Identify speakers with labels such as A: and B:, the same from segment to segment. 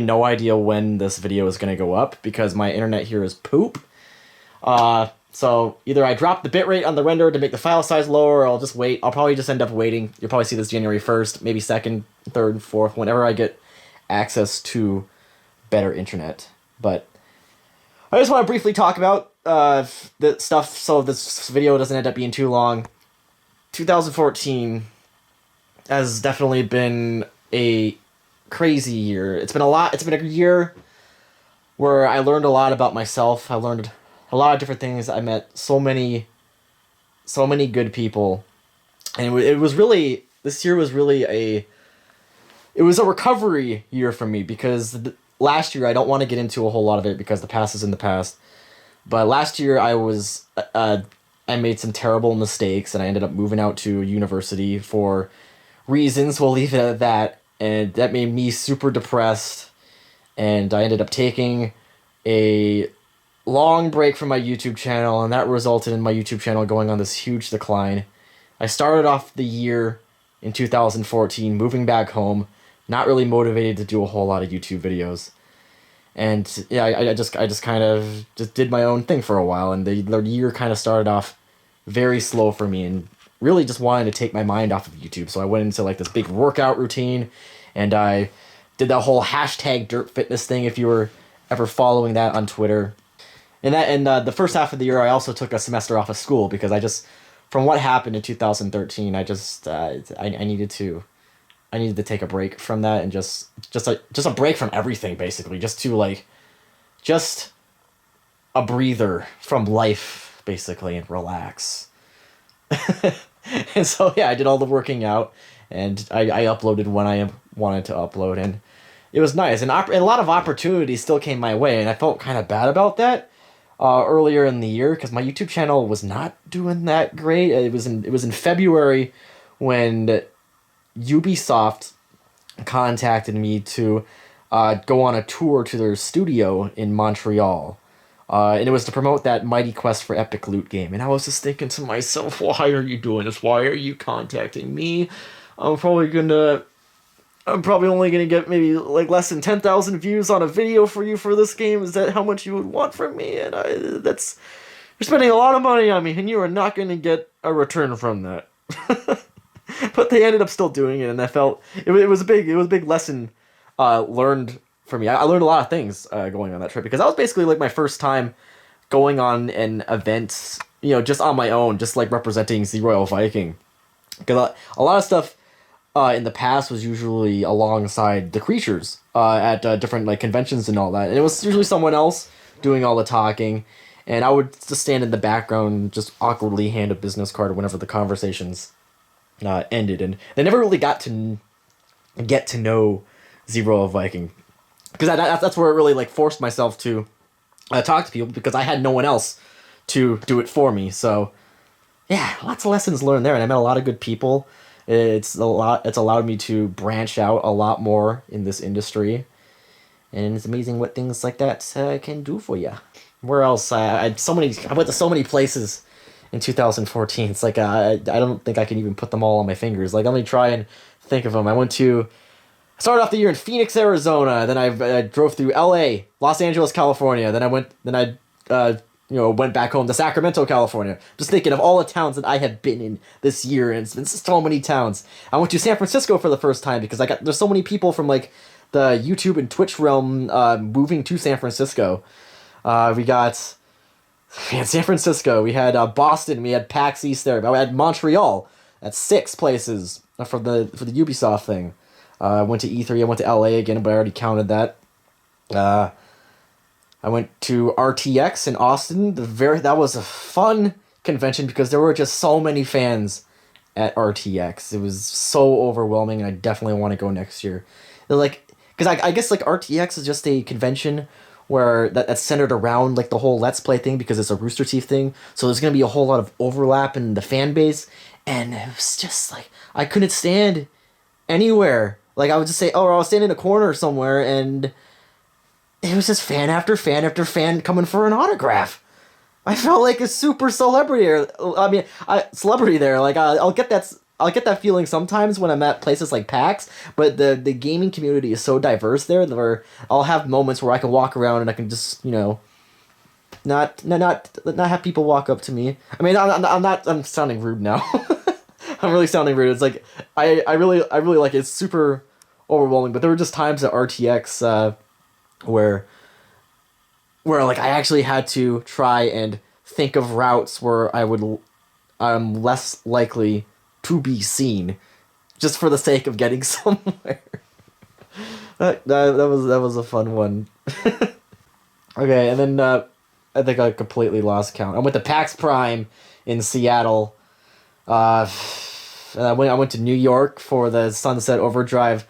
A: No idea when this video is going to go up because my internet here is poop. So either I drop the bitrate on the render to make the file size lower, or I'll just wait. I'll probably just end up waiting. You'll probably see this January 1st, maybe 2nd, 3rd, 4th, whenever I get access to better internet. But I just want to briefly talk about the stuff so this video doesn't end up being too long. 2014 has definitely been a crazy year. It's been a year where I learned a lot about myself. I learned a lot of different things. I met so many good people. And this year was really a recovery year for me because last year, I don't want to get into a whole lot of it because the past is in the past. But last year I made some terrible mistakes and I ended up moving out to university for reasons. We'll leave it at that. And that made me super depressed. And I ended up taking a long break from my YouTube channel, and that resulted in my YouTube channel going on this huge decline. I started off the year in 2014 moving back home, not really motivated to do a whole lot of YouTube videos. And yeah, I just kind of just did my own thing for a while, and the year kind of started off very slow for me and really just wanted to take my mind off of YouTube. So I went into like this big workout routine, and I did that whole hashtag dirt fitness thing if you were ever following that on Twitter. And the first half of the year, I also took a semester off of school because from what happened in 2013, I needed to take a break from that and just a break from everything, basically, just a breather from life, basically, and relax. And so yeah, I did all the working out, and I uploaded when I wanted to upload, and it was nice, and a lot of opportunities still came my way, and I felt kind of bad about that. Earlier in the year because my YouTube channel was not doing that great. It was in February when Ubisoft contacted me to go on a tour to their studio in Montreal. And it was to promote that Mighty Quest for Epic Loot game. And I was just thinking to myself, why are you doing this? Why are you contacting me? I'm probably only going to get maybe like less than 10,000 views on a video for you for this game. Is that how much you would want from me? And you're spending a lot of money on me, and you are not going to get a return from that. But they ended up still doing it, and I felt it was a big lesson learned for me. I learned a lot of things going on that trip because that was basically like my first time going on an event, just on my own, just like representing ZeRoyalViking. Because a lot of stuff in the past was usually alongside the creatures at different like conventions and all that, and it was usually someone else doing all the talking, and I would just stand in the background, just awkwardly hand a business card whenever the conversations ended, and they never really got to get to know ZeRoyalViking because that's where it really like forced myself to talk to people because I had no one else to do it for me. So yeah, lots of lessons learned there, and I met a lot of good people. It's allowed me to branch out a lot more in this industry, and it's amazing what things like that can do for you. Where else? I went to so many places in 2014. It's like I don't think I can even put them all on my fingers. Like, let me try and think of them. I started off the year in Phoenix, Arizona. Then I drove through L.A., Los Angeles, California. Then I went back home to Sacramento, California. Just thinking of all the towns that I have been in this year, and it's been so many towns. I went to San Francisco for the first time because there's so many people from like the YouTube and Twitch realm moving to San Francisco. We had San Francisco, we had Boston, we had PAX East there. We had Montreal. That's 6 places for the Ubisoft thing. I went to E3, I went to LA again, but I already counted that. I went to RTX in Austin. That was a fun convention because there were just so many fans at RTX. It was so overwhelming, and I definitely want to go next year. Because I guess like RTX is just a convention where that's centered around like the whole Let's Play thing because it's a Rooster Teeth thing. So there's gonna be a whole lot of overlap in the fan base, and it was just like I couldn't stand anywhere. Like I would just say, I was standing in a corner somewhere, and it was just fan after fan after fan coming for an autograph. I felt like a super celebrity. Celebrity there. Like I'll get that I'll get that feeling sometimes when I'm at places like PAX, but the gaming community is so diverse there that where I'll have moments where I can walk around and I can just, you know, not have people walk up to me. I mean, I'm sounding rude now. I'm really sounding rude. It's like I really like it. It's super overwhelming, but there were just times at RTX where like I actually had to try and think of routes where I'm less likely to be seen, just for the sake of getting somewhere. That was a fun one. Okay, and then I think I completely lost count. I went to PAX Prime in Seattle. And I went to New York for the Sunset Overdrive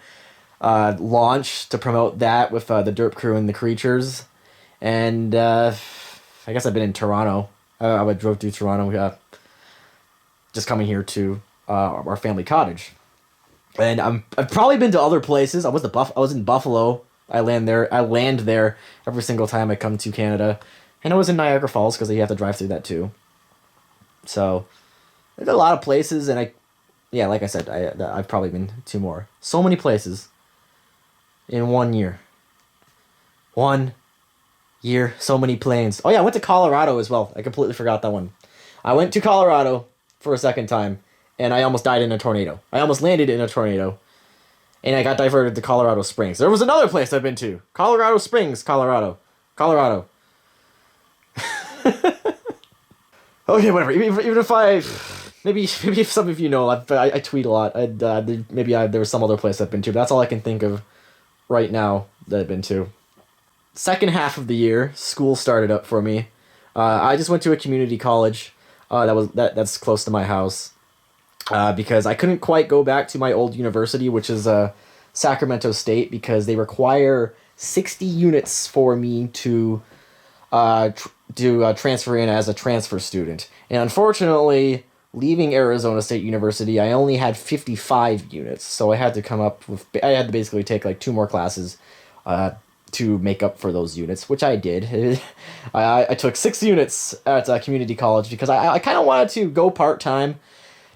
A: launch to promote that with the Derp Crew and the Creatures. And I guess I've been in Toronto. I drove through Toronto, just coming here to our family cottage. And I've probably been to other places. I was in Buffalo. I land there every single time I come to Canada. And I was in Niagara Falls because you have to drive through that too. So there's a lot of places, and like I said, I've probably been to more. So many places in 1 year. 1 year, so many planes. Oh yeah, I went to Colorado as well. I completely forgot that one. I went to Colorado for a second time, and I almost died in a tornado. I almost landed in a tornado, and I got diverted to Colorado Springs. There was another place I've been to. Colorado Springs, Colorado. Okay, whatever. Even if maybe if some of you know, I tweet a lot. There was some other place I've been to, but that's all I can think of right now that I've been to. Second half of the year, school started up for me. I just went to a community college that's close to my house because I couldn't quite go back to my old university, which is Sacramento State, because they require 60 units for me to transfer in as a transfer student. And unfortunately, leaving Arizona State University, I only had 55 units, so I had to basically take like 2 more classes to make up for those units, which I did. I took 6 units at community college because I kind of wanted to go part-time,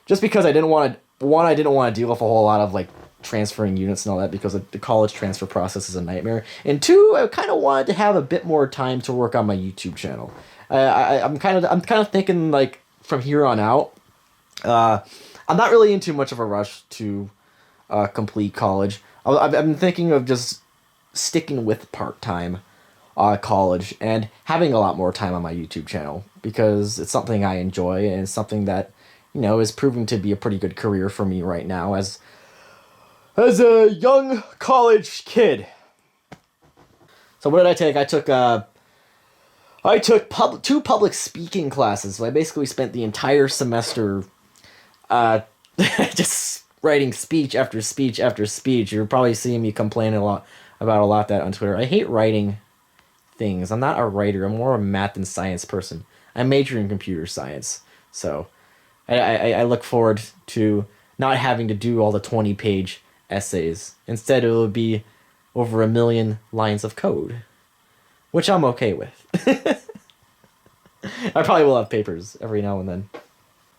A: just because I didn't want to deal with a whole lot of like transferring units and all that, because the college transfer process is a nightmare. And 2, I kind of wanted to have a bit more time to work on my YouTube channel. I'm kind of thinking like from here on out, I'm not really in too much of a rush to complete college. I've been thinking of just sticking with part-time college and having a lot more time on my YouTube channel, because it's something I enjoy, and it's something that, you know, is proving to be a pretty good career for me right now as a young college kid. So what did I take? I took 2 public speaking classes. So I basically spent the entire semester just writing speech after speech after speech. You're probably seeing me complain about a lot that on Twitter. I hate writing things. I'm not a writer. I'm more a math and science person. I major in computer science. So I look forward to not having to do all the 20-page essays. Instead, it will be over 1 million lines of code, which I'm okay with. I probably will have papers every now and then.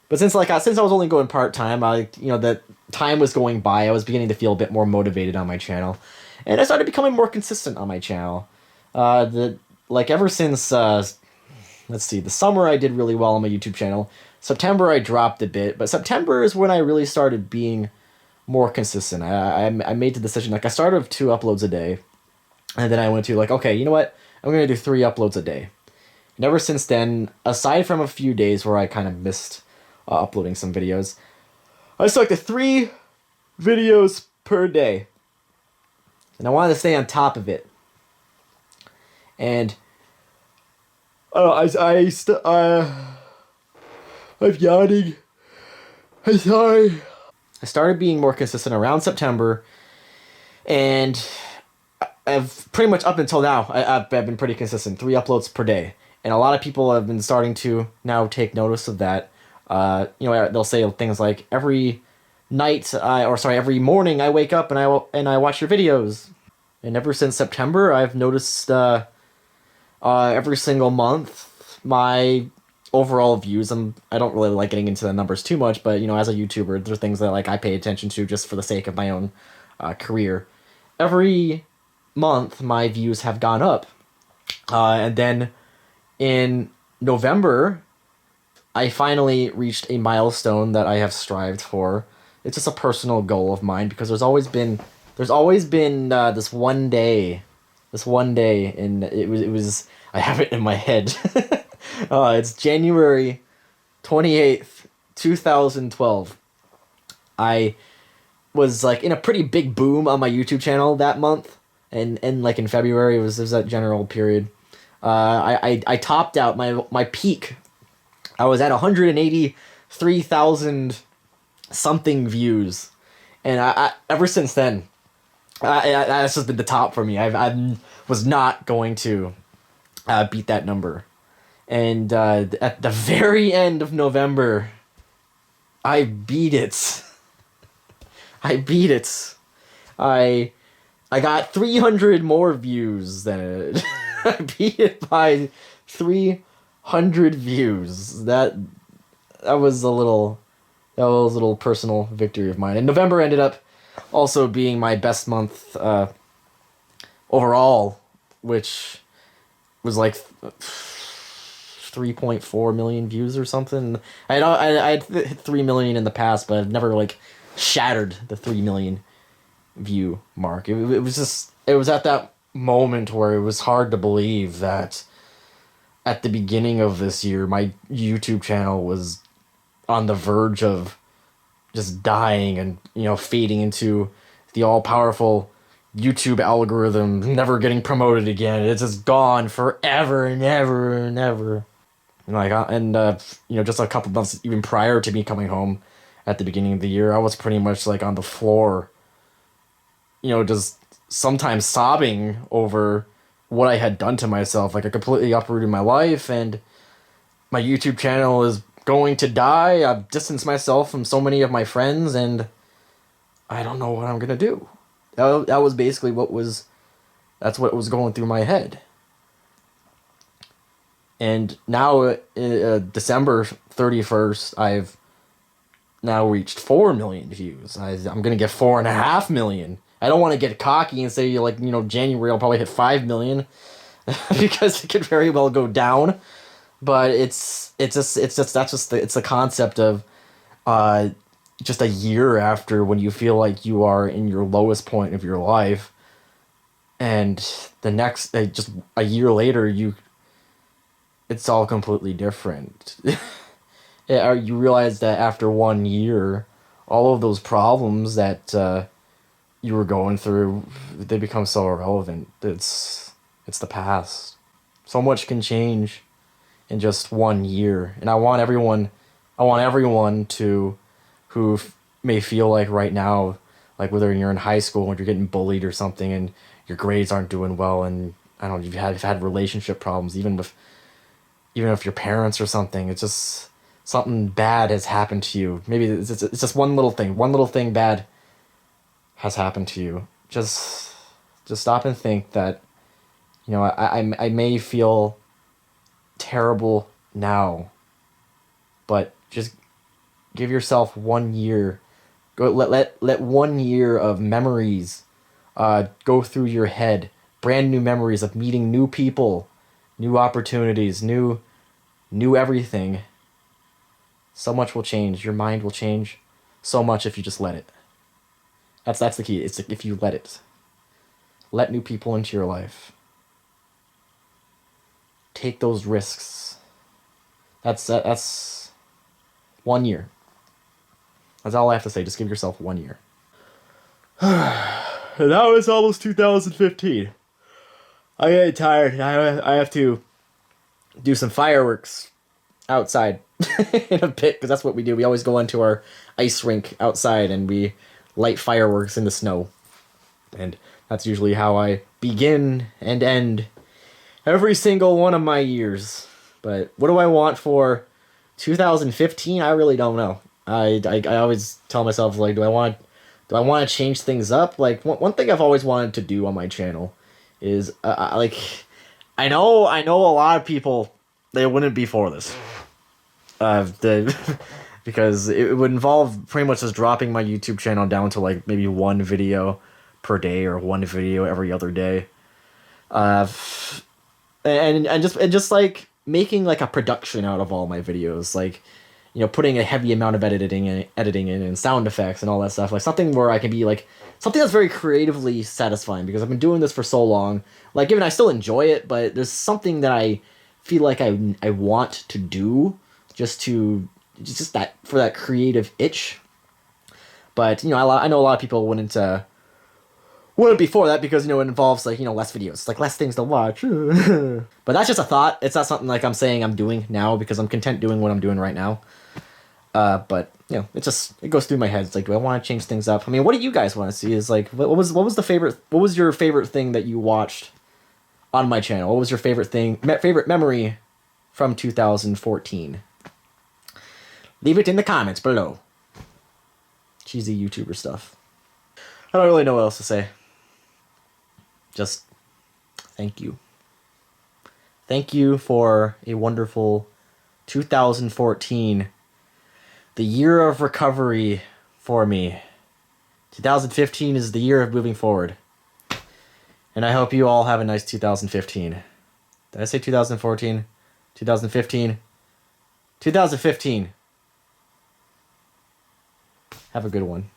A: But since I was only going part-time, that time was going by, I was beginning to feel a bit more motivated on my channel. And I started becoming more consistent on my channel. Ever since, let's see, the summer I did really well on my YouTube channel. September I dropped a bit, but September is when I really started being more consistent. I made the decision, I started with 2 uploads a day, and then I went to okay, you know what? I'm going to do 3 uploads a day. And ever since then, aside from a few days where I kind of missed uploading some videos, I stuck to 3 videos per day. And I wanted to stay on top of it. And I'm yawning. I'm sorry. I started being more consistent around September, and I've pretty much up until now, I've been pretty consistent, 3 uploads per day. And a lot of people have been starting to now take notice of that. They'll say things like, every morning I wake up and I watch your videos. And ever since September, I've noticed every single month my overall views, I don't really like getting into the numbers too much, but you know, as a YouTuber, there are things that like I pay attention to just for the sake of my own career. Every month, my views have gone up, and then in November, I finally reached a milestone that I have strived for. It's just a personal goal of mine because there's always been this one day, and it was I have it in my head. It's January 28th, 2012. I was like in a pretty big boom on my YouTube channel that month, and like in February it was that general period. I topped out my peak. I was at 183,000 something views, and I ever since then, that's just been the top for me. I was not going to beat that number, and at the very end of November, I beat it. I beat it. I got 300 more views than it. I beat it by 300 views. That was a little personal victory of mine. And November ended up also being my best month overall, which was like 3.4 million views or something. I hit 3 million in the past, but I've never like shattered the 3 million view mark. It was at that moment where it was hard to believe that at the beginning of this year my YouTube channel was on the verge of just dying and, you know, fading into the all-powerful YouTube algorithm, never getting promoted again. It's just gone forever and ever and ever. And you know, just a couple months even prior to me coming home at the beginning of the year, I was pretty much like on the floor, you know, just sometimes sobbing over what I had done to myself. Like, I completely uprooted my life, and my YouTube channel is going to die. I've distanced myself from so many of my friends, and I don't know what I'm gonna do. That was basically that's what was going through my head. And now, December 31st, I've now reached 4 million views. I'm gonna get 4.5 million. I don't want to get cocky and say, like, you know, January I'll probably hit 5 million because it could very well go down. But it's the concept of just a year after when you feel like you are in your lowest point of your life, and the next just a year later it's all completely different. You realize that after 1 year, all of those problems that you were going through, they become so irrelevant. It's the past. So much can change in just 1 year, and I want everyone to who may feel like right now, like whether you're in high school and you're getting bullied or something, and your grades aren't doing well, and I don't know, you've had relationship problems, even if your parents or something, it's just something bad has happened to you. Maybe it's just one little thing bad has happened to you. Just stop and think that, you know, I may feel terrible now, but just give yourself 1 year. Go let 1 year of memories go through your head. Brand new memories of meeting new people, new opportunities, new everything. So much will change. Your mind will change so much if you just let it. That's the key. It's if you let it. Let new people into your life. Take those risks. That's 1 year. That's all I have to say. Just give yourself 1 year. And now it's almost 2015. I get tired. I have to do some fireworks outside in a pit, because that's what we do. We always go into our ice rink outside and we light fireworks in the snow. And that's usually how I begin and end every single one of my years. But what do I want for 2015? I really don't know. I always tell myself, like, do I want to change things up? Like, one thing I've always wanted to do on my channel is like, I know a lot of people, they wouldn't be for this. The because it would involve pretty much just dropping my YouTube channel down to like maybe one video per day or one video every other day. Uh, and just like making like a production out of all my videos, like putting a heavy amount of editing in and sound effects and all that stuff, like something where I can be like something that's very creatively satisfying because I've been doing this for so long. Like, even I still enjoy it, but there's something that I feel like I want to do just that for that creative itch. But I know a lot of people wouldn't be for that because it involves like less videos, like less things to watch. But that's just a thought. It's not something like I'm saying I'm doing now because I'm content doing what I'm doing right now. But it goes through my head. It's like, do I want to change things up? I mean, what do you guys want to see? Is like, what was your favorite thing that you watched on my channel? What was your favorite memory from 2014? Leave it in the comments below. Cheesy YouTuber stuff. I don't really know what else to say. Just thank you. Thank you for a wonderful 2014. The year of recovery for me. 2015 is the year of moving forward. And I hope you all have a nice 2015. Did I say 2014? 2015? 2015. Have a good one.